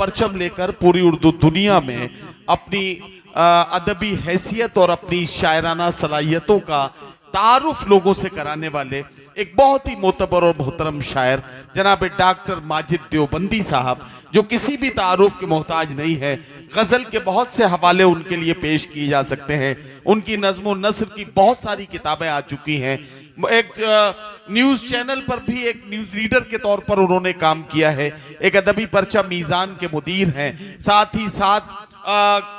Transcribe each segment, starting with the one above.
परचम लेकर पूरी उर्दू दुनिया में अपनी अदबी हैसियत और अपनी शायराना सलाहियतों का तारुफ लोगों से कराने वाले एक बहुत ही मोतबर और मोहतरम शायर जनाब डॉक्टर माजिद देवबंदी साहब, जो किसी भी तारुफ के मोहताज नहीं है। गजल के बहुत से हवाले उनके लिए पेश किए जा सकते हैं। उनकी नज्म नस्र की बहुत सारी किताबें आ चुकी हैं। एक न्यूज चैनल पर भी एक न्यूज रीडर के तौर पर उन्होंने काम किया है। एक अदबी पर्चा मीजान के मुदीर हैं। साथ ही साथ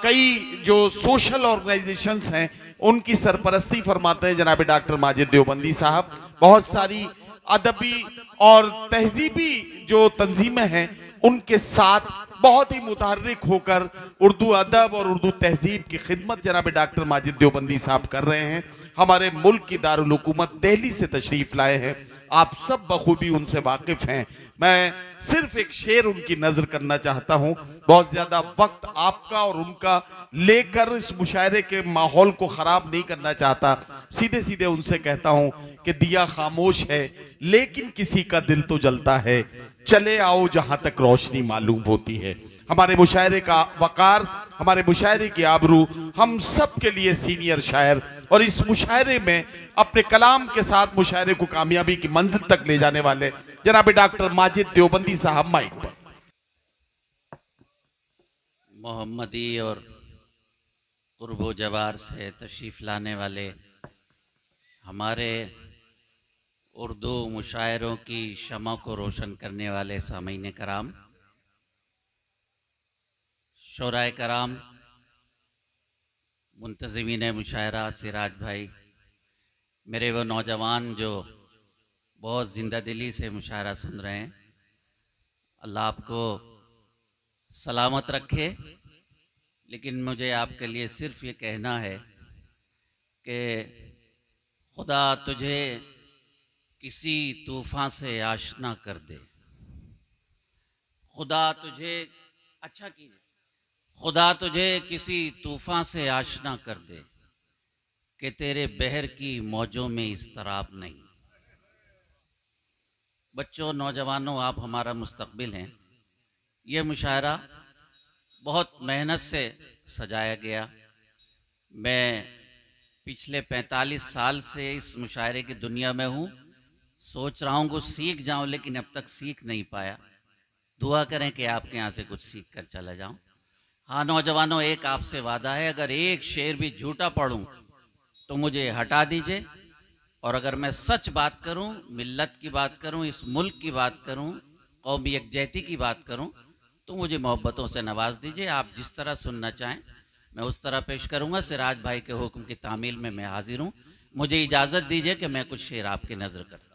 कई जो सोशल ऑर्गेनाइजेशंस हैं उनकी सरपरस्ती फरमाते हैं जनाब डॉक्टर माजिद देवबंदी साहब। बहुत सारी अदबी और तहजीबी जो तंजीमें हैं उनके साथ बहुत ही मुतहर्रिक होकर उर्दू अदब और उर्दू तहजीब की खिदमत जनाब डॉक्टर माजिद देवबंदी साहब कर रहे हैं। हमारे मुल्क की दारुल हुकूमत दिल्ली से तशरीफ लाए हैं। आप सब बखूबी उनसे वाकिफ हैं। मैं सिर्फ एक शेर उनकी नजर करना चाहता हूं। बहुत ज्यादा वक्त आपका और उनका लेकर इस मुशायरे के माहौल को खराब नहीं करना चाहता। सीधे सीधे उनसे कहता हूं कि दिया खामोश है लेकिन किसी का दिल तो जलता है, चले आओ जहां तक रोशनी मालूम होती है। हमारे मुशायरे का वकार, हमारे मुशायरे की आबरू हम सब के लिए सीनियर शायर, और इस मुशायरे में अपने कलाम के साथ मुशायरे को कामयाबी की मंजिल तक ले जाने वाले जनाब डॉक्टर माजिद देवबंदी साहब माइक पर। मोहम्मदी और कुर्बो जवार से तशरीफ लाने वाले हमारे उर्दू मुशायरों की शमा को रोशन करने वाले सामीन कराम, शोराए कराम, मुंतज़िमीन मुशायरा, सिराज भाई, मेरे वो नौजवान जो बहुत ज़िंदा दिली से मुशायरा सुन रहे हैं, अल्लाह आपको सलामत रखे। लेकिन मुझे आपके लिए सिर्फ ये कहना है कि खुदा तुझे किसी तूफ़ान से आशना कर दे, खुदा तुझे अच्छा कीजिए, खुदा तुझे किसी तूफ़ान से आशना कर दे कि तेरे बहर की मौजों में इस्तराब नहीं। बच्चों, नौजवानों, आप हमारा मुस्तकबिल हैं। ये मुशायरा बहुत मेहनत से सजाया गया। मैं पिछले 45 साल से इस मुशायरे की दुनिया में हूँ। सोच रहा हूँ कुछ सीख जाऊँ, लेकिन अब तक सीख नहीं पाया। दुआ करें कि आपके यहाँ से कुछ सीख कर चला जाऊँ। हाँ नौजवानों, एक आपसे वादा है, अगर एक शेर भी झूठा पढ़ूँ तो मुझे हटा दीजिए, और अगर मैं सच बात करूं, मिल्लत की बात करूं, इस मुल्क की बात करूं, कौमी यकजहती की बात करूं, तो मुझे मोहब्बतों से नवाज दीजिए। आप जिस तरह सुनना चाहें मैं उस तरह पेश करूंगा। सिराज भाई के हुक्म की तामील में मैं हाजिर हूं। मुझे इजाज़त दीजिए कि मैं कुछ शेर आपकी नज़र करता हूँ।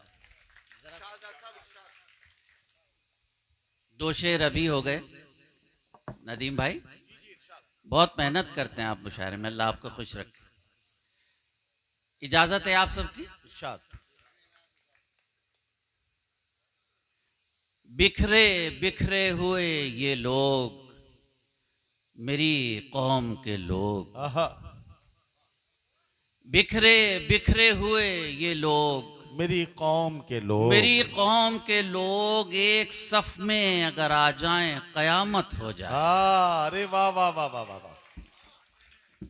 2 शेर अभी हो गए। नदीम भाई बहुत मेहनत करते हैं आप मुशायरे में, अल्लाह आपको खुश रखे। इजाज़त है आप सबकी? बिखरे बिखरे हुए ये लोग, मेरी कौम के लोग, बिखरे बिखरे हुए ये लोग, मेरी कौम के लोग, मेरी कौम के लोग, एक सफ में अगर आ जाएं कयामत हो जाए। अरे वाह वाह वाह वाह वाह।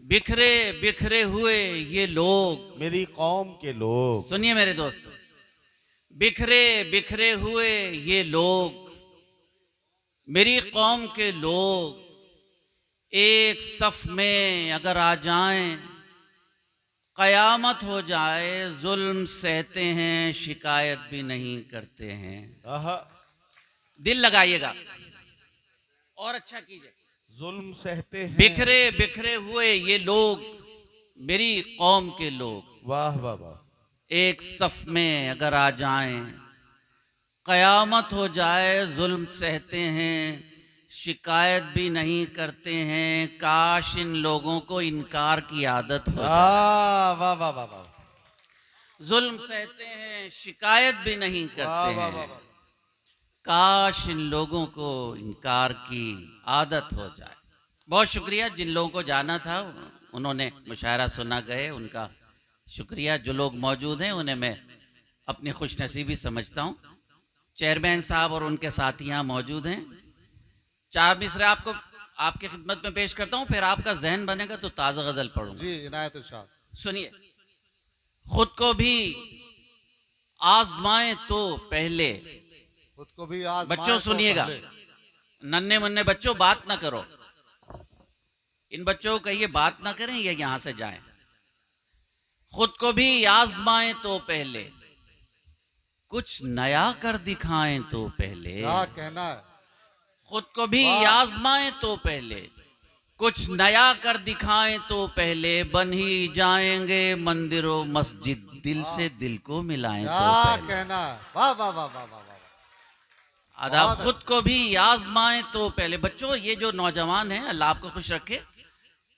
बिखरे बिखरे हुए ये लोग, मेरी कौम के लोग, सुनिए मेरे दोस्तों, बिखरे बिखरे हुए ये लोग, मेरी कौम के लोग, एक सफ में अगर आ जाएं कयामत हो जाए। जुल्म सहते हैं, शिकायत भी नहीं करते हैं। दिल लगाइएगा और अच्छा कीजिए। जुल्म सहते हैं, बिखरे बिखरे हुए ये लोग, मेरी कौम के लोग, वाह वाह वाह, एक सफ में अगर आ जाएं कयामत हो जाए। जुल्म सहते हैं, शिकायत भी नहीं करते हैं। काश इन लोगों को इनकार की आदत हो जाए। वाह वाह वाह वाह। जुल्म सहते हैं, शिकायत भी नहीं करते वाह हैं। वाह वाह। काश इन लोगों को इनकार की आदत हो जाए। बहुत शुक्रिया। जिन लोगों को जाना था उन्होंने मुशायरा सुना गए, उनका शुक्रिया। जो लोग मौजूद हैं उन्हें मैं अपनी खुशनसीबी समझता हूँ। चेयरमैन साहब और उनके साथी यहाँ मौजूद हैं। 4 मिसरे आपको आपकी खिदमत में पेश करता हूं, फिर आपका जहन बनेगा तो ताज़ा गजल पढ़ूंगा। जी इनायत इरशाद। सुनिए। खुद को भी आजमाएं तो पहले, खुद को भी आज बच्चों सुनिएगा, नन्हे मुन्ने बच्चों बात ना करो, इन बच्चों को कहिए बात ना करें, ये यहां से जाएं। खुद को भी आजमाएं तो पहले, कुछ नया कर दिखाएं तो पहले। क्या कहना है। खुद को भी वाह। आजमाएं तो पहले, कुछ नया कर दिखाएं तो पहले, बन ही जाएंगे मंदिरों मस्जिद, दिल से दिल को मिलाएं तो क्या पहले। कहना है। वाह वाह वाह वाह वाह वाह। आदाब। बहुत खुद को भी आजमाएं तो पहले। बच्चों ये जो नौजवान है, अल्लाह आपको खुश रखे,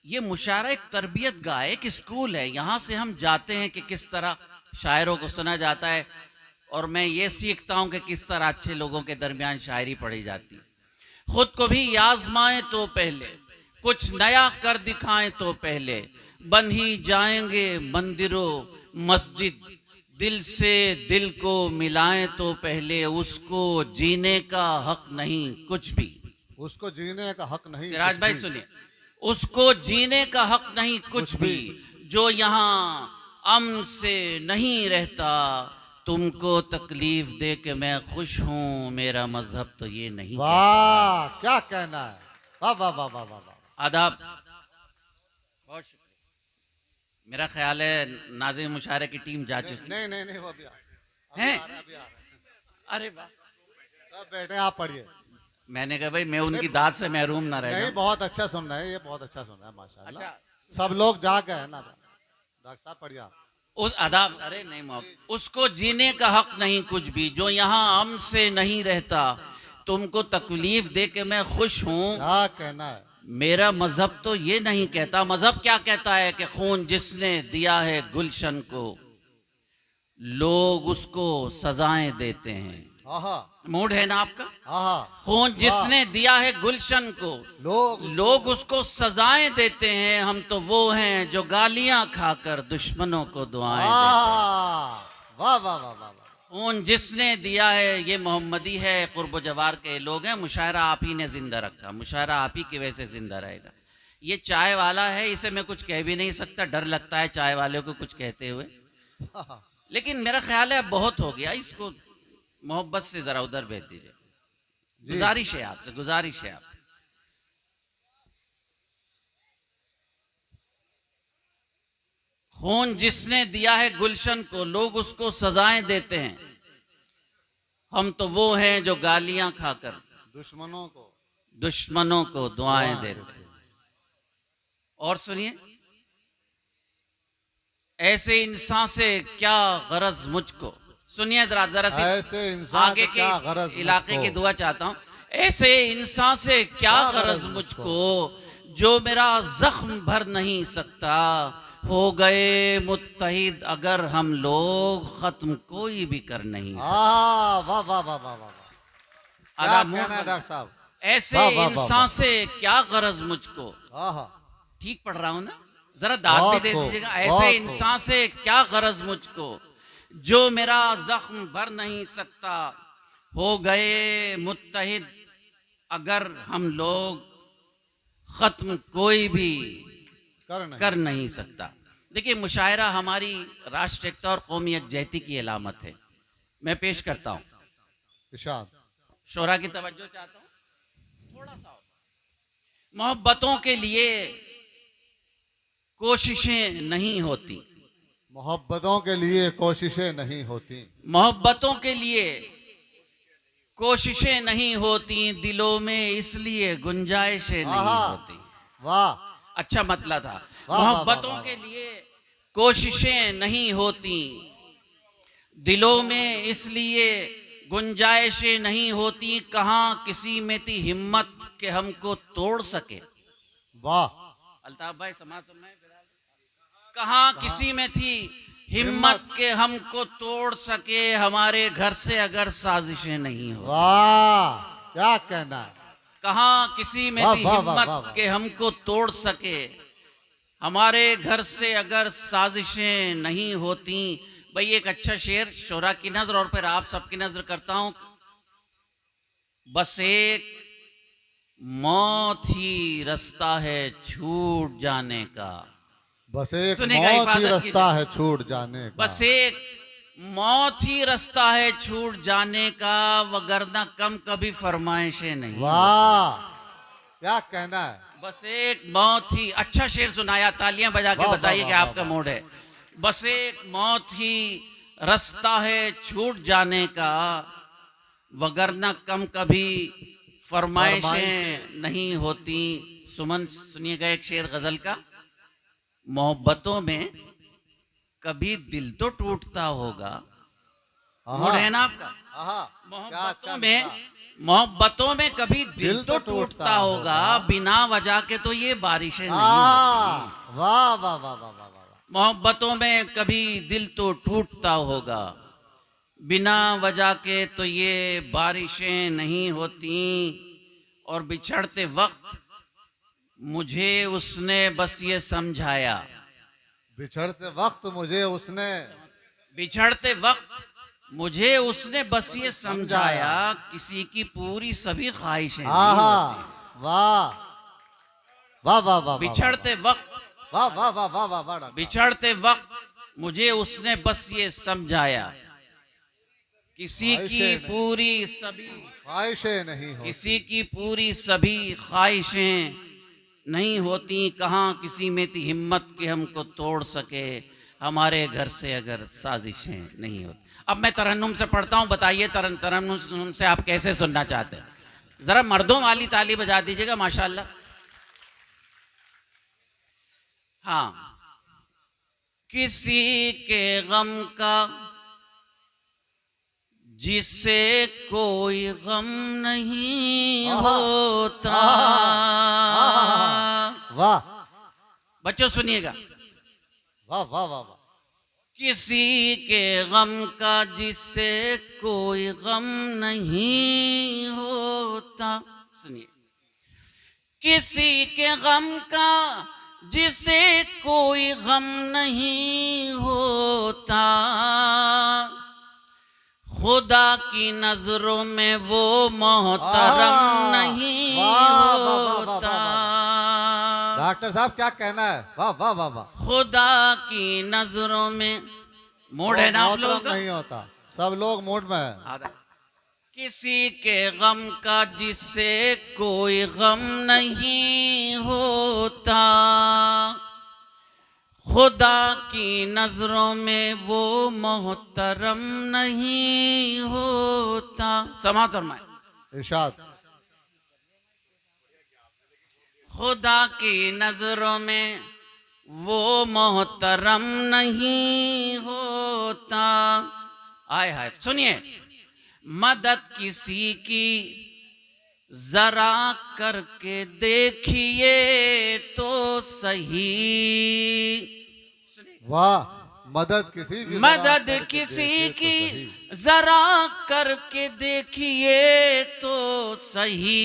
ये मुशायरा एक तरबियत गाह है, एक स्कूल है। यहाँ से हम जाते हैं कि किस तरह शायरों को सुना जाता है, और मैं ये सीखता हूँ कि किस तरह अच्छे लोगों के दरमियान शायरी पढ़ी जाती है। खुद को भी आजमाएं तो पहले, कुछ नया कर दिखाएं तो पहले, बन ही जाएंगे मंदिरों मस्जिद, दिल से दिल को मिलाएं तो पहले, उसको जीने का हक नहीं कुछ भी। उसको जीने का हक नहीं सिराज कुछ भाई भी। सुनिए। उसको जीने का हक नहीं कुछ भी, जो यहाँ अमन से नहीं रहता, तुमको तकलीफ दे के मैं खुश हूँ, मेरा मजहब तो ये नहीं कहता। वाह क्या कहना है। वाह वाह वाह वाह वाह वाह। आदाब। बहुत शुक्रिया। मेरा ख्याल है नाज़िम मुशायरे की टीम जा चुकी नहीं नहीं नहीं वो अभी हैं। आ रहे हैं, अभी आ रहे हैं। अरे वाह। सब बैठे हैं, आप पढ़िए। मैंने कहा भाई मैं उनकी दाद से महरूम ना रह नहीं जाऊं। बहुत अच्छा सुन रहे हैं, ये बहुत अच्छा सुन रहा है माशाल्लाह। अच्छा। सब लोग जाग गए हैं ना। डॉक्टर साहब पढ़िए आप। उस आदाब। अरे नहीं मोहब्बत। उसको जीने का हक नहीं कुछ भी, जो यहाँ अमन से नहीं रहता, तुमको तकलीफ दे के मैं खुश हूँ, क्या कहना है। मेरा मजहब तो ये नहीं कहता। मजहब क्या कहता है कि खून जिसने दिया है गुलशन को, लोग उसको सजाएं देते हैं। आहा मूड है ना आपका। आहा। खून जिसने दिया है गुलशन को, लोग उसको सजाएं देते हैं, हम तो वो हैं जो गालियां खाकर दुश्मनों को दुआएं देते हैं। वाह वाह वाह वाह वाह। खून जिसने दिया है, ये मोहम्मदी है, कुर्ब जवार के लोग हैं। मुशायरा आप ही ने जिंदा रखा, मुशायरा आप ही की वजह से जिंदा रहेगा। ये चाय वाला है, इसे मैं कुछ कह भी नहीं सकता, डर लगता है चाय वाले को कुछ कहते हुए, लेकिन मेरा ख्याल है बहुत हो गया, इसको मोहब्बत से जरा उधर भेज दीजिए। गुजारिश है आपसे, गुजारिश है आप। खून जिसने दिया है गुलशन को, लोग उसको सजाएं देते हैं, हम तो वो हैं जो गालियां खाकर दुश्मनों को दुआएं देते हैं। और सुनिए। ऐसे इंसान से क्या गरज मुझको, सुनिए जरा जरा सी ऐसे इंसान आगे से क्या के गरज इलाके मुझको। की दुआ चाहता हूं। ऐसे इंसान से क्या गरज मुझको, जो मेरा जख्म भर नहीं सकता, हो गए मुत्तहिद अगर हम लोग, खत्म कोई भी कर नहीं सकता। वाह वाह वाह वाह वाह। क्या कहना है डॉक्टर साहब। ऐसे वाह, वाह, वाह, इंसान वाह। से क्या गरज मुझको, आहा ठीक पढ़ रहा हूं ना, जरा दाद भी बहुत दे खूब, दीजिएगा। बहुत ऐसे खूब। इंसान से क्या गरज मुझको, जो मेरा जख्म भर नहीं सकता, हो गए मुत्तहिद अगर हम लोग, खत्म कोई भी कर नहीं सकता। देखिए मुशायरा हमारी राष्ट्र एकता और कौमी यकजहती की अलामत है। मैं पेश करता हूँ, इरशाद। शोरा की तवज्जो चाहता हूँ थोड़ा सा। मोहब्बतों के लिए कोशिशें नहीं होती, मोहब्बतों के लिए कोशिशें नहीं होती, मोहब्बतों के लिए कोशिशें नहीं होती, दिलों में इसलिए गुंजाइशें नहीं आहा। होती। वाह अच्छा मतला था। वाह, वाह, मोहब्बतों वाह, के लिए कोशिशें नहीं होती, दिलों में इसलिए गुंजाइशें नहीं होती, कहाँ किसी में थी हिम्मत के हमको तोड़ सके। वाह। अल्ताफ भाई समाज तो मैं कहाँ किसी में थी हिम्मत के हमको तोड़ सके, हमारे घर से अगर साजिशें नहीं हो। वाह क्या कहना है। कहाँ किसी में वाह, थी वाह, वाह, वाह, हिम्मत वाह। के हमको तोड़ सके, हमारे घर से अगर साजिशें नहीं होती। भाई एक अच्छा शेर शोरा की नजर और फिर आप सबकी नजर करता हूं। बस एक मौत ही रास्ता है छूट जाने का। बस एक सुनिएगा, मौत ही हिफाजत रास्ता कीजिए। है छूट जाने का। बस एक मौत ही रास्ता है छूट जाने का, वगरना कम कभी फरमाइशें नहीं। वाह, क्या कहना है। बस एक मौत ही, अच्छा शेर सुनाया, तालियां बजा के वाह, बताइए वाह, कि वाह, आपका वाह। मूड है। बस एक मौत ही रास्ता है छूट जाने का, वगरना कम कभी फरमाइशें नहीं होती। सुमन सुनिएगा एक शेर गजल का। मोहब्बतों में कभी दिल तो टूटता होगा, मूड है ना आपका। आहा, क्या अच्छा मोहब्बतों में कभी दिल तो टूटता होगा, बिना वजह के तो ये बारिशें नहीं होती। वाह वाह वाह वाह वाह वाह। मोहब्बतों में कभी दिल तो टूटता होगा, बिना वजह के तो ये बारिशें नहीं होती। और बिछड़ते वक्त मुझे उसने बस ये समझाया, बिछड़ते वक्त मुझे उसने, बिछड़ते वक्त मुझे उसने बस ये समझाया, किसी की पूरी सभी ख्वाहिशें नहीं आहा, होती। वाह वाह वाह वाह। बिछड़ते वक्त, वाह वाह वाह वाह वाह वाह। बिछड़ते वक्त मुझे उसने बस ये समझाया, किसी की पूरी सभी ख्वाहिशें नहीं होती। किसी की पूरी सभी ख्वाहिशें नहीं होती। कहाँ किसी में थी हिम्मत कि हमको तोड़ सके, हमारे घर से अगर साजिशें नहीं होती। अब मैं तरन्नुम से पढ़ता हूँ, बताइए तरन्नुम से आप कैसे सुनना चाहते हैं। जरा मर्दों वाली ताली बजा दीजिएगा, माशाल्लाह। हाँ। किसी के गम का जिसे कोई गम नहीं होता। वाह, बच्चों सुनिएगा। वाह वाह वाह वाह। किसी के गम का जिसे कोई गम नहीं होता। सुनिए, किसी के गम का जिसे कोई गम नहीं होता, खुदा की नजरों में वो मोहतरम नहीं होता। डॉक्टर साहब क्या कहना है। वाह वाह वाह वाह। खुदा की नजरों में, मूड है ना आप लोगों का। नहीं होता, सब लोग मूड में है। किसी के गम का जिसे कोई गम नहीं होता, खुदा की नजरों में वो मोहतरम नहीं होता। समाज फरमाए। इरशाद। खुदा की नजरों में वो मोहतरम नहीं होता। आय हाय, सुनिए। मदद किसी की जरा करके देखिए तो सही। वाह, मदद किसी की, मदद किसी की जरा करके देखिए तो सही,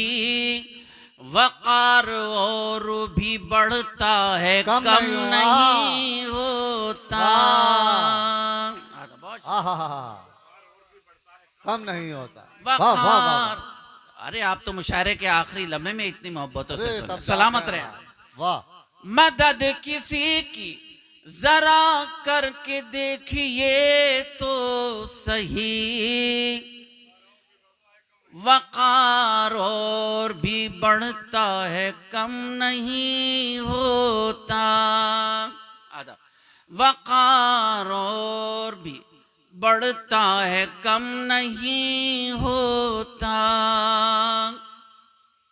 वकार और भी बढ़ता है कम नहीं होता। कम नहीं होता। वकार, अरे आप तो मुशायरे के आखिरी लम्हे में इतनी मोहब्बतों से सुने। सलामत रहे। वाह। मदद किसी की जरा करके देखिए तो सही, वकार और भी बढ़ता है कम नहीं होता। आधा, वकार और भी बढ़ता है कम नहीं होता।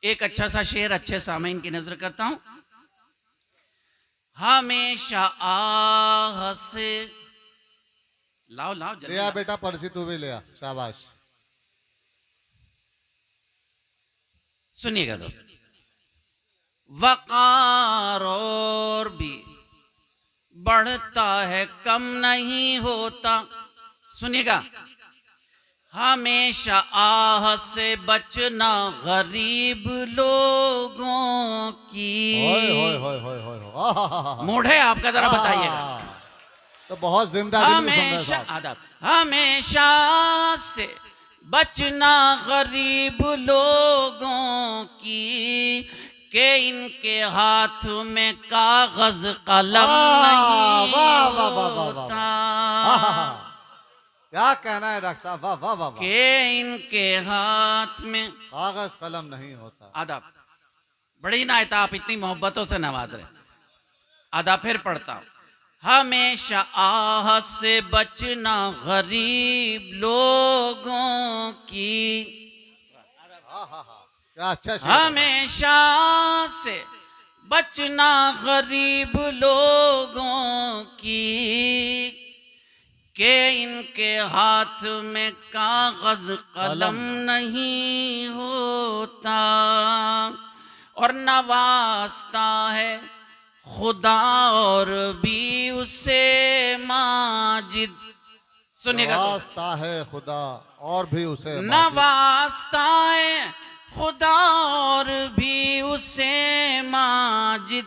एक अच्छा सा शेर अच्छे सामीन की नजर करता हूं। हमेशा आह से, लाओ लाओ जल्दी लिया लाओ। बेटा, पर्ची तू भी लिया, शाबाश। सुनिएगा दोस्त, वकार और भी बढ़ता है कम नहीं होता। सुनिएगा, हमेशा आह से बचना गरीब लोगों की। मूड है आपका, जरा बताइएगा। तो बहुत जिंदा दिल सुन रहे हमेशा साहब। आदाब, हमेशा से बचना गरीब लोगों की के इनके हाथ में कागज कलम नहीं वाह, वाह, वाह, वाह, वाह, वाह। होता, क्या कहना है डॉक्टर साहब, वाह वाह वाह वाह। के इनके हाथ में कागज कलम नहीं होता। आधा बड़ी नायत आप इतनी मोहब्बतों से नवाज रहे। आधा फिर पढ़ता हूं। हमेशा आह से बचना गरीब लोगों की, क्या अच्छा शेर है। हमेशा से बचना गरीब लोगों की के इनके हाथ में कागज कलम नहीं होता, और नवाजता है खुदा और भी उसे माजिद। सुनिएगा, नवाजता है खुदा और भी उसे माजिद। नवाजता है खुदा और भी उसे माजिद,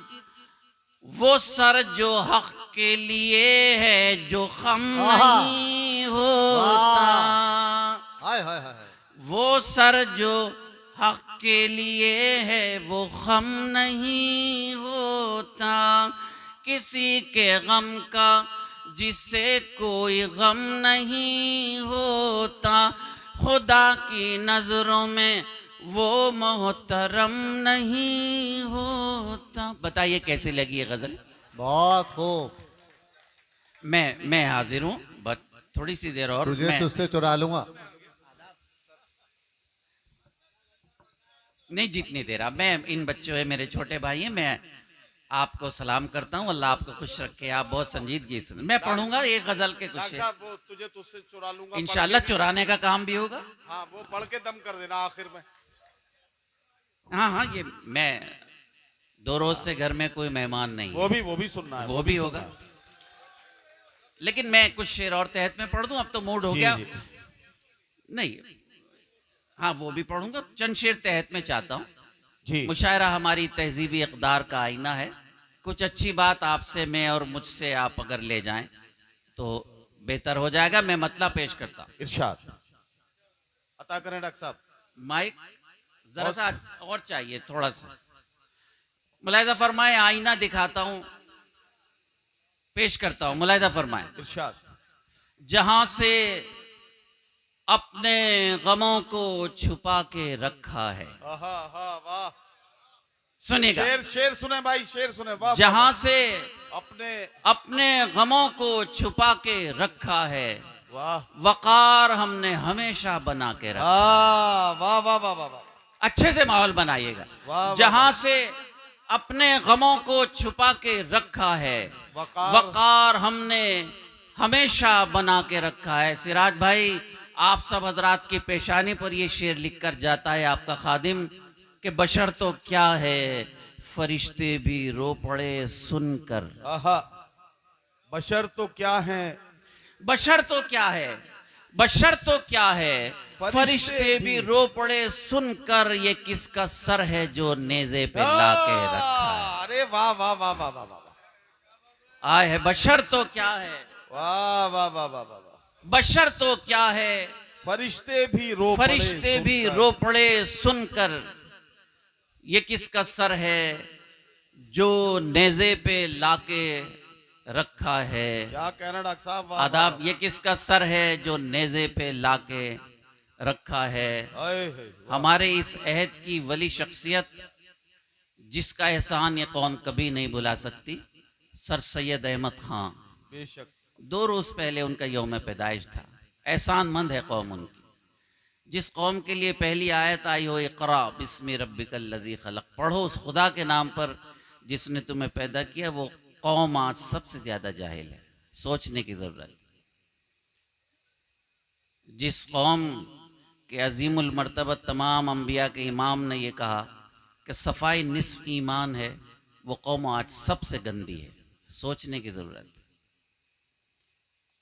वो सर जो हक के लिए है जो खम नहीं होता, हाय हाय हाय। वो सर जो हक के लिए है वो गम नहीं होता, किसी के गम का जिसे कोई गम नहीं होता, खुदा की नजरों में वो मोहतरम नहीं होता। बताइए कैसी लगी ये गजल? बहुत खूब। मैं हाजिर हूँ, बस थोड़ी सी देर और तुझे मैं तुझसे चुरा लूंगा। नहीं जीतनी दे रहा। मैं इन बच्चों है, मेरे छोटे भाई हैं, मैं आपको सलाम करता हूँ, अल्लाह आपको खुश रखे। आप बहुत संजीदगी सुन। मैं पढ़ूंगा एक गजल के कुछ डॉक्टर साहब वो तुझे तुझसे चुरा लूंगा, इंशाल्लाह चुराने का काम भी होगा। हाँ वो पढ़ के दम कर देना आखिर में। हाँ हाँ, ये मैं 2 रोज से घर में कोई मेहमान नहीं है, वो भी सुनना है, वो भी होगा। लेकिन मैं कुछ शेर और तहत में पढ़ दूं, अब तो मूड हो गया। नहीं, हाँ वो भी पढ़ूंगा, चंद शेर तहत में चाहता हूँ। जी मुशायरा हमारी तहजीबी इक़दार का आईना है। कुछ अच्छी बात आपसे मैं और मुझसे आप अगर ले जाएं तो बेहतर हो जाएगा। मैं मतलब पेश करता हूँ। इरशाद अता करें डॉक्टर साहब। माइक जरा सा और चाहिए, थोड़ा सा मुलाहिजा फरमाए। आईना दिखाता हूँ, पेश करता हूँ, मुलाहिजा फरमाए। इरशाद। जहां से अपने गमों को छुपा के रखा है, वाह, सुनिएगा, शेर शेर सुने भाई, शेर सुने। वाह, जहां से अपने अपने गमों को छुपा के रखा है, वाह वकार हमने हमेशा बना के रखा। वाह वाह वाह वाह। अच्छे से माहौल बनाइएगा। वाह, जहां से अपने गमों को छुपा के रखा है, वकार हमने हमेशा बना के रखा है। सिराज भाई, आप सब हजरात की पेशानी पर ये शेर लिख कर जाता है आपका खादिम कि बशर तो क्या है फरिश्ते भी रो पड़े सुनकर। बशर तो क्या है, बशर तो क्या है, बशर तो क्या है फरिश्ते भी रो पड़े सुनकर, ये किसका सर है जो नेज़े पे लाके रखा है। अरे वाह वाह वाह वाह वाह वाह। आए है बशर तो क्या है, वाह वाह वाह वाह वाह। बशर तो क्या है फरिश्ते भी रो फरिश्ते भी रो पड़े सुनकर, ये किसका सर है जो नेज़े पे लाके रखा है। क्या कहना डॉक्टर साहब। आदाब, ये किसका सर है जो नेज़े पे लाके रखा है। हमारे इस अहद की वली शख्सियत जिसका एहसान ये कौम कभी नहीं भुला सकती, सर सैयद अहमद खां। बेशक 2 रोज पहले उनका यौम पैदाइश था। एहसानमंद है कौम उनकी। जिस कौम के लिए पहली आयत आई हो इक़रा बिस्मि रब्बिकल लज़ी खलक़, पढ़ो उस खुदा के नाम पर जिसने तुम्हें पैदा किया, वो कौम आज सबसे ज्यादा जाहिल है। सोचने की जरूरत। जिस कौम के अजीमुल मर्तबत तमाम अंबिया के इमाम ने यह कहा कि सफाई निस्फ ईमान है, वो कौम आज सबसे गंदी है। सोचने की जरूरत।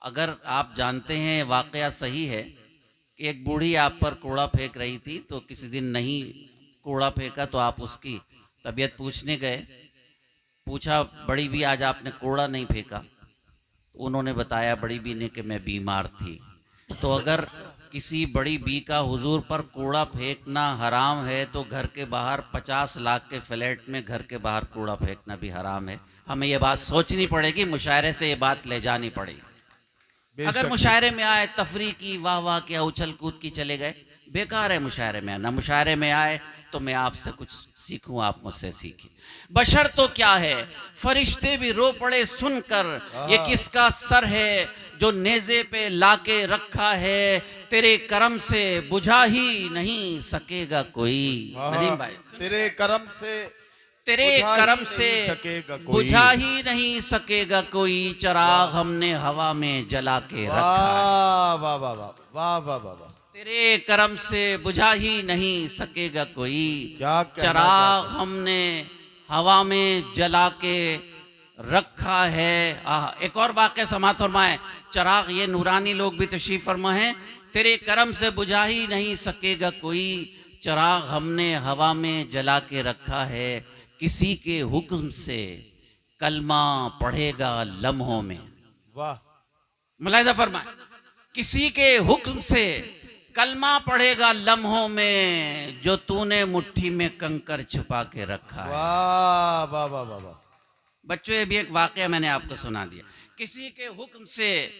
अगर आप जानते हैं वाकया सही है कि एक बूढ़ी आप पर कूड़ा फेंक रही थी, तो किसी दिन नहीं कूड़ा फेंका तो आप उसकी तबीयत पूछने गए, पूछा बड़ी भी आज आपने कूड़ा नहीं फेंका, तो उन्होंने बताया बड़ी भी ने कि मैं बीमार थी। तो अगर किसी बड़ी बी का हुजूर पर कूड़ा फेंकना हराम है तो घर के बाहर 50 लाख के फ्लैट में घर के बाहर कूड़ा फेंकना भी हराम है। हमें ये बात सोचनी पड़ेगी, मुशायरे से ये बात ले जानी पड़ेगी। अगर मुशायरे में आए तफरी की, वाह वाह क्या उछल कूद की चले गए, बेकार है मुशायरे में आना। मुशायरे में आए तो मैं आपसे कुछ सीखूं, आप मुझसे सीखें। बशर तो क्या है, फरिश्ते भी रो पड़े सुनकर, ये किसका सर है जो नेज़े पे लाके रखा है, तेरे करम से बुझा ही नहीं सकेगा कोई। नदीम भाई, तेरे करम से बुझा ही नहीं सकेगा कोई, चिराग हमने हवा में जला के रखा है। वाह वाह वाह वाह वाह वाह, तेरे करम से बुझा ही नहीं सकेगा कोई, क्या कहना चिराग हमने हवा में जला के रखा है। एक और वाक़या समाअत फरमाए, चिराग ये नूरानी लोग भी तशरीफ फरमा है। तेरे करम से बुझा ही नहीं सकेगा कोई, चिराग हमने हवा में जला के रखा है, किसी के हुक्म से कलमा पढ़ेगा लम्हों में। वाह, मुलाहिजा फरमाए, किसी के हुक्म से कलमा पढ़ेगा लम्हों में, जो तूने मुट्ठी में कंकर छुपा के रखा है। वाह वाह वाह वाह वाह। बच्चों, ये भी एक वाकया मैंने आपको सुना दिया। किसी के हुक्म से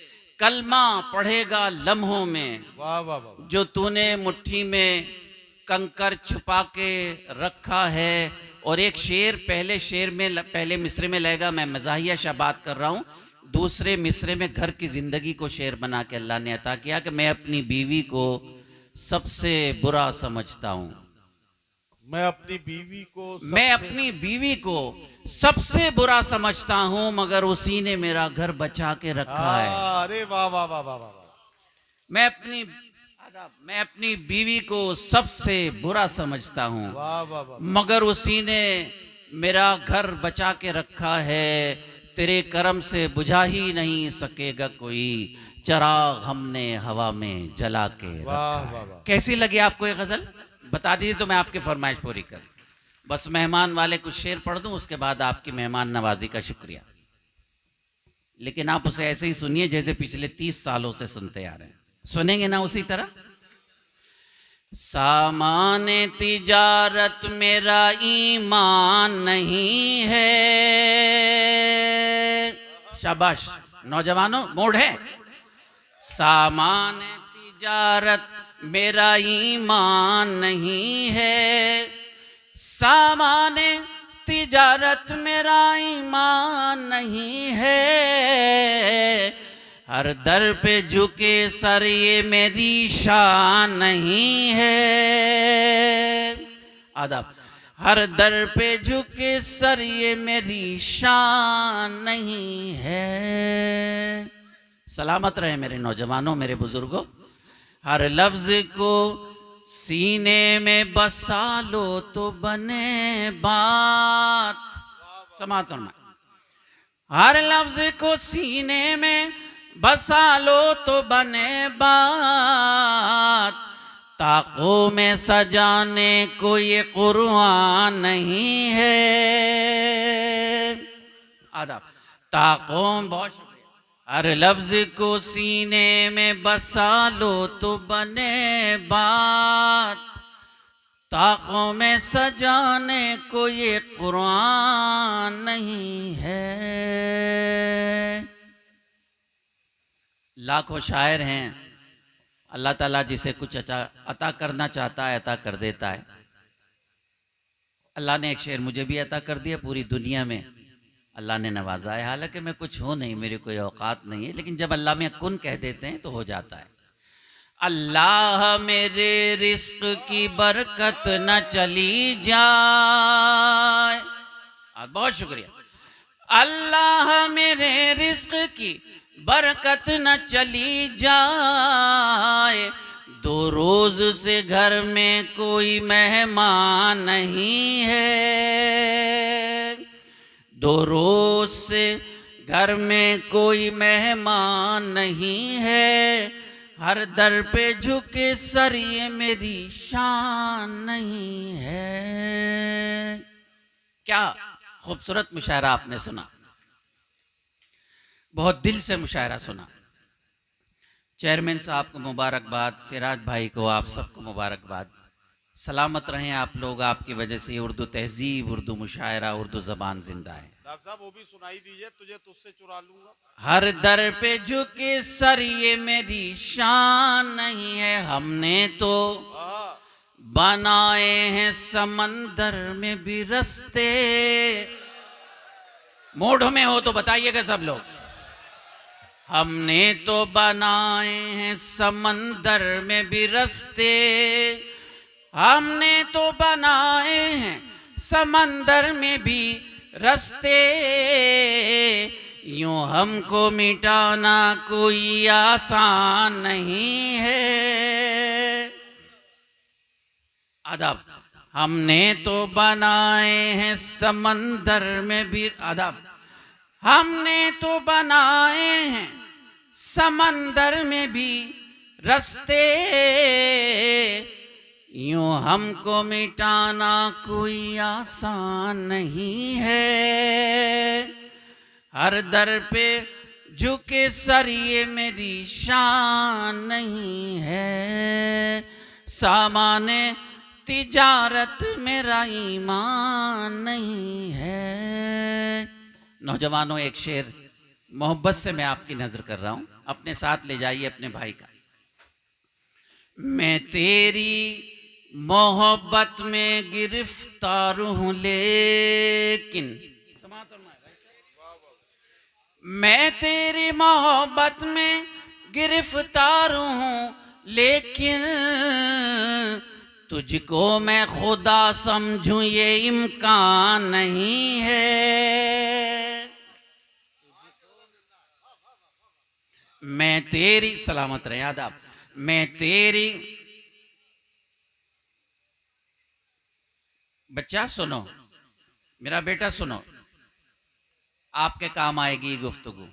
कलमा पढ़ेगा लम्हों में, वाह वाह वाह, जो तूने मुट्ठी में कंकर छुपा के रखा है। और एक शेर पहले मिसरे में लगेगा, मैं मज़ाहिया शा बात कर रहा हूँ। दूसरे मिसरे में घर की ज़िंदगी को शेर बना के अल्लाह ने अता किया कि मैं अपनी बीवी को सबसे बुरा समझता हूँ, मैं अपनी बीवी को सबसे बुरा समझता हूँ, मगर उसी ने मेरा घर बचा के रखा है। अरे वाह वाह वाह वाह वाह, मैं अपनी बीवी को सबसे बुरा समझता हूँ, वाह वाह वाह, मगर उसी ने मेरा घर बचा के रखा है। तेरे करम से बुझा ही नहीं सकेगा कोई, चिराग हमने हवा में जला के रखा वाह है। वाह वाह। कैसी लगी आपको ये गजल, बता दीजिए तो मैं आपकी फरमाइश पूरी कर। बस मेहमान वाले कुछ शेर पढ़ दूं, उसके बाद आपकी मेहमान नवाजी का शुक्रिया। लेकिन आप उसे ऐसे ही सुनिए जैसे पिछले 30 सालों से सुनते आ रहे हैं। सुनेंगे ना उसी तरह। सामान तिजारत मेरा ईमान नहीं है। शाबाश नौजवानों, मूड है। सामान तिजारत मेरा ईमान नहीं है, सामान तिजारत मेरा ईमान नहीं है, हर दर पे झुके सर ये मेरी शान नहीं है। आदाब। हर दर पे झुके सर ये मेरी शान नहीं है। सलामत रहे मेरे नौजवानों, मेरे बुजुर्गों। हर लफ्ज को सीने में बसा लो तो बने बात। समात फरमाए। हर लफ्ज को सीने में बसा लो तो बने बात, ताकों में सजाने को ये कुरान नहीं है। आदाब। ताकों, बहुत शुक्रिया। हर लफ्ज को सीने में बसा लो तो बने बात, ताकों में सजाने को ये कुरान नहीं है। लाखों शायर हैं, अल्लाह ताला जिसे कुछ अता करना चाहता है अता कर देता है। अल्लाह ने एक शेर मुझे भी अता कर दिया, पूरी दुनिया में अल्लाह ने नवाजा है। हालांकि मैं कुछ हूँ नहीं, मेरी कोई औकात नहीं है, लेकिन जब अल्लाह में कुन कह देते हैं तो हो जाता है। अल्लाह मेरे रिस्क की बरकत न चली जाए। बहुत शुक्रिया। अल्लाह मेरे रिस्क की बरकत न चली जाए, दो रोज से घर में कोई मेहमान नहीं है, दो रोज से घर में कोई मेहमान नहीं है, हर दर पे झुके सर ये मेरी शान नहीं है। क्या खूबसूरत मुशायरा आपने सुना, बहुत दिल से मुशायरा सुना। चेयरमैन साहब को मुबारकबाद, सिराज भाई को, आप सबको मुबारकबाद। सलामत रहें आप लोग, आपकी वजह से उर्दू तहजीब, उर्दू मुशायरा, उर्दू ज़बान जिंदा है। डॉक्टर साहब वो भी सुनाई दीजिए, तुझे तुझसे चुरा लूंगा। हर दर पे झुके सर ये मेरी शान नहीं है, हमने तो बनाए हैं समंदर में भी रस्ते। मूड में हो तो बताइएगा सब लोग। हमने तो बनाए हैं समंदर में भी रस्ते, हमने तो बनाए हैं समंदर में भी रस्ते। यूं हमको मिटाना कोई आसान नहीं है। आदाब। हमने तो बनाए हैं समंदर में भी, आदाब, हमने तो बनाए हैं समंदर में भी रस्ते। यूं हमको मिटाना कोई आसान नहीं है। हर दर पे झुके सर ये मेरी शान नहीं है। सामाने तिजारत मेरा ईमान नहीं है। नौजवानों, एक शेर मोहब्बत से मैं आपकी नजर कर रहा हूं, अपने साथ ले जाइए अपने भाई का। मैं तेरी मोहब्बत में गिरफ्तार हूं, लेकिन मैं तेरी मोहब्बत में गिरफ्तार हूं, लेकिन तुझको मैं खुदा समझूं ये इम्कान नहीं है। मैं तेरी, सलामत रहे आदाब, मैं तेरी, बच्चा सुनो, मेरा बेटा सुनो, आपके काम आएगी गुफ्तगू।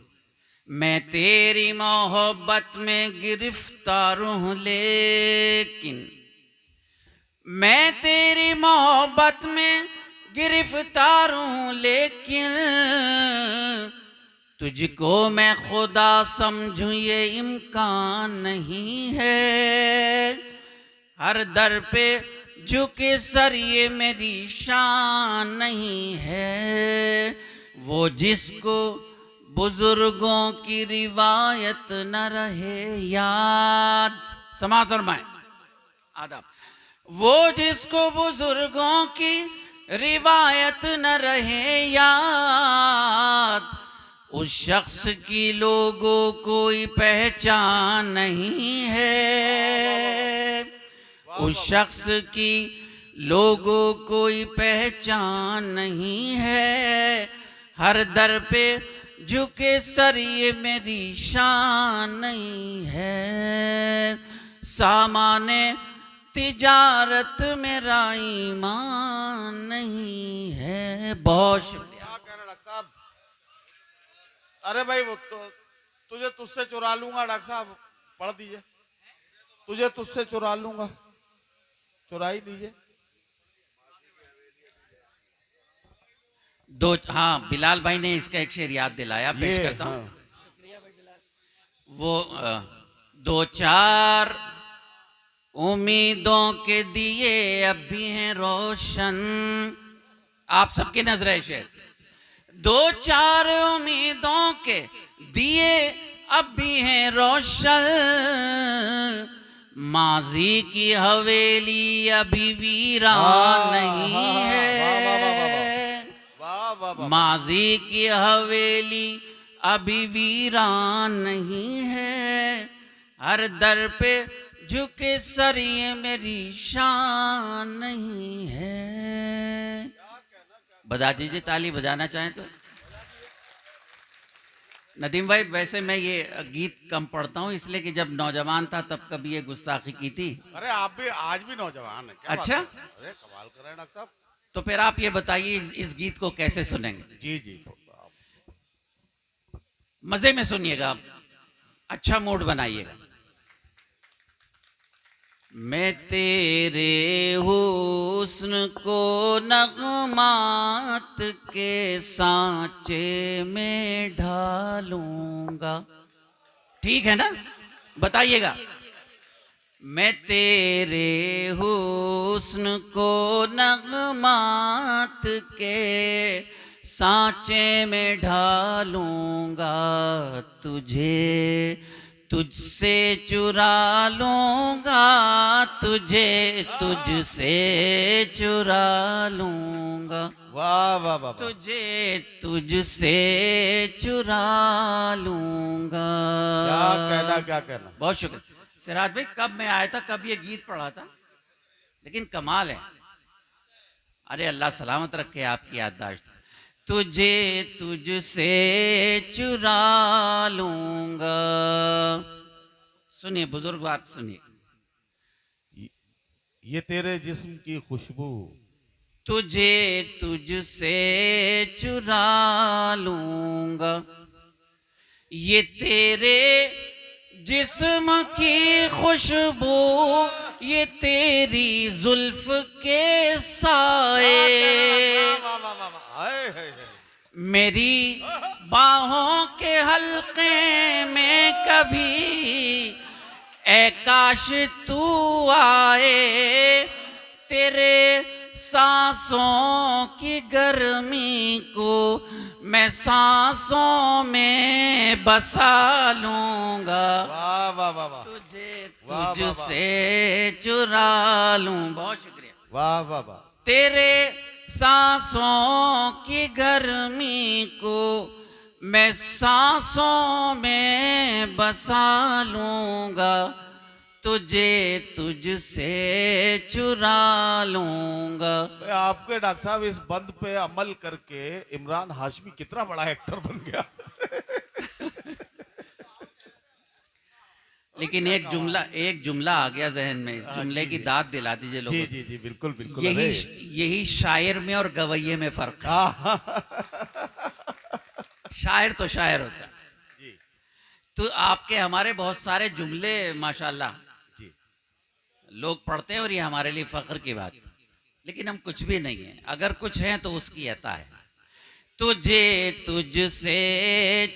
मैं तेरी मोहब्बत में गिरफ्तार हूं, लेकिन मैं तेरी मोहब्बत में गिरफ्तार हूं, लेकिन तुझको मैं खुदा समझूं ये इम्कान नहीं है। हर दर पे झुके सर ये मेरी शान नहीं है। वो जिसको बुजुर्गों की रिवायत न रहे याद, समाज फरमाए आदाब, वो जिसको बुजुर्गों की रिवायत न रहे याद, उस शख्स की लोगों कोई पहचान नहीं है। उस शख्स की लोगों कोई पहचान नहीं है। हर दर पे झुके सर ये मेरी शान नहीं है। सामाने तिजारत मेरा ईमान नहीं है। बहुत शुक्रिया। क्या कह रहे डॉक्टर साहब? अरे भाई वो तो तुझे तुझसे चुरा लूंगा। डॉक्टर साहब पढ़ दीजिए, तुझे तुझसे चुरा लूंगा, चुरा ही लीजिए। दो, हाँ, बिलाल भाई ने इसका एक शेर याद दिलाया, पेश करता हूँ। वो दो चार उम्मीदों के दिए अब भी हैं रोशन, आप सबकी नजर है शेर। दो चार उम्मीदों के दिए अब भी हैं रोशन, माजी की हवेली अभी वीरान नहीं है। माजी की हवेली अभी वीरान नहीं है। हर दर पे झुके सर ये मेरी शान नहीं है। बजा दीजिए, ताली बजाना चाहें तो। नदीम भाई, वैसे मैं ये गीत कम पढ़ता हूँ, इसलिए कि जब नौजवान था तब कभी ये गुस्ताखी की थी। अरे आप भी आज भी नौजवान है क्या? अच्छा, अरे कमाल कर रहे हैं डॉक्टर साहब। तो फिर आप ये बताइए इस गीत को कैसे सुनेंगे? जी जी, मजे में सुनिएगा आप, अच्छा मूड बनाइएगा। मैं तेरे हुस्न को नगमात के सांचे में ढालूंगा। ठीक है ना? बताइएगा। मैं तेरे हुस्न को नगमात के सांचे में ढालूंगा, तुझे तुझसे चुरा लूंगा, तुझे तुझसे चुरा लूंगा, वाह वाह वाह वाह। तुझे तुझसे चुरा लूंगा। क्या कहना क्या कहना। बहुत शुक्रिया सिराज भाई। कब मैं आया था, कब ये गीत पढ़ा था, लेकिन कमाल है। अरे अल्लाह सलामत रखे आपकी याददाश्त। तुझे तुझसे चुरा लूंगा। सुनिए बुजुर्ग, बात सुनिए। ये तेरे जिस्म की खुशबू, तुझे तुझसे चुरा लूंगा, ये तेरे जिस्म की खुशबू, ये तेरी जुल्फ के साए, वाह वाह वाह वाह। हाय, हाय, हाय। मेरी बाहों के हल्के में कभी ए काश तू आए, तेरे सांसों की गर्मी को मैं सांसों में बसा लूंगा, वाह वाह वाह वाह। तुझे वाह, वाह, वाह। तुझसे चुरा लूं। बहुत शुक्रिया। वाह वाह वाह। तेरे सांसों की गर्मी को मैं सांसों में बसा लूंगा, तुझे तुझसे चुरा लूंगा। आपके डॉक्टर साहब इस बंद पे अमल करके इमरान हाशमी कितना बड़ा एक्टर बन गया। लेकिन एक जुमला आ गया जहन में, इस जुमले की दाद दिला दीजिए लोगों जी को। जी जी बिल्कुल बिल्कुल। यही शायर में और गवैये में फर्क है। शायर तो शायर होता है। जी तो आपके हमारे बहुत सारे जुमले माशाल्लाह जी। लोग पढ़ते हैं और ये हमारे लिए फख्र की बात है। लेकिन हम कुछ भी नहीं है, अगर कुछ है तो उसकी अता है। तुझे तुझसे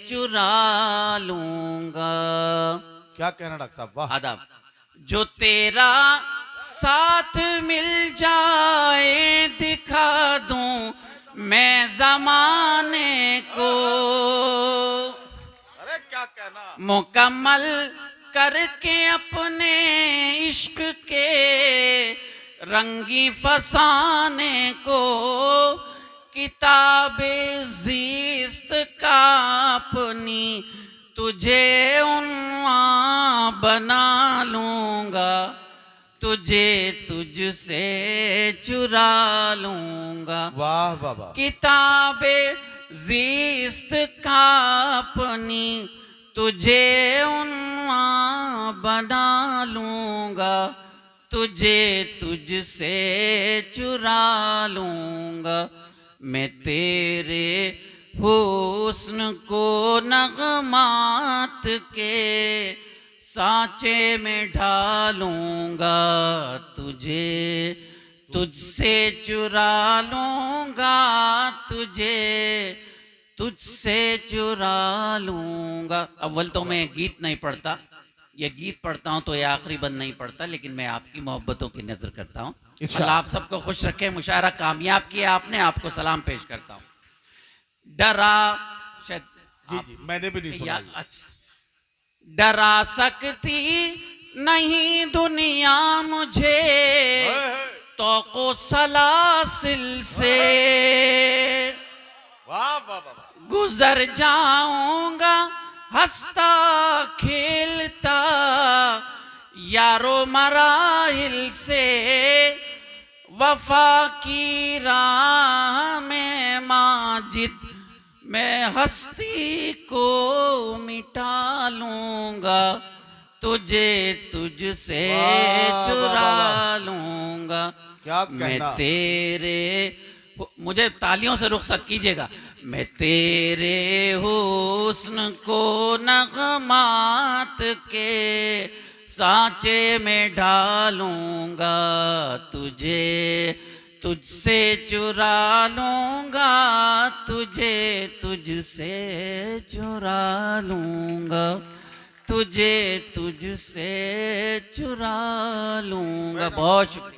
चुरा लूंगा। क्या कहना डॉक्टर साहब, वाह। आदाब। जो तेरा साथ मिल जाए दिखा दूं मैं जमाने को, अरे क्या कहना। मुकम्मल करके अपने इश्क के रंगी फसाने को, किताबे ज़िस्त का अपनी तुझे उन्वां बना लूंगा, तुझे तुझसे चुरा लूंगा। वाह वाह वाह। किताबे ज़िस्त का अपनी तुझे उन्वां बना लूंगा, तुझे तुझसे चुरा लूंगा। मैं तेरे हुस्न को नगमात के सांचे में ढालूंगा, तुझे तुझसे चुरा लूंगा, तुझे तुझसे चुरा लूंगा। अव्वल तो मैं गीत नहीं पढ़ता, ये गीत पढ़ता हूँ तो ये आखिरी बंद नहीं पढ़ता, लेकिन मैं आपकी मोहब्बतों की नजर करता हूँ। अल्लाह आप सबको खुश रखे, मुशायरा कामयाब किया आपने, आपको सलाम पेश करता हूँ। डरा शायद जी जी मैंने भी नहीं सुना। अच्छा। डरा सकती नहीं दुनिया मुझे तौको सलासिल से, वाह वाह वाह। गुजर जाऊंगा हंसता खेलता यारो मराहिल से, वफा की राह में माजिद मैं हस्ती को मिटा लूंगा, तुझे तुझसे चुरा लूंगा। क्या मैं कहना। तेरे, मुझे तालियों से रुखसत कीजिएगा। मैं तेरे हुस्न को नगमात के सांचे में ढालूंगा, तुझे तुझसे चुरा लूंगा, तुझे तुझसे चुरा लूंगा, तुझे तुझसे चुरा लूंगा। बहुत शुक्रिया।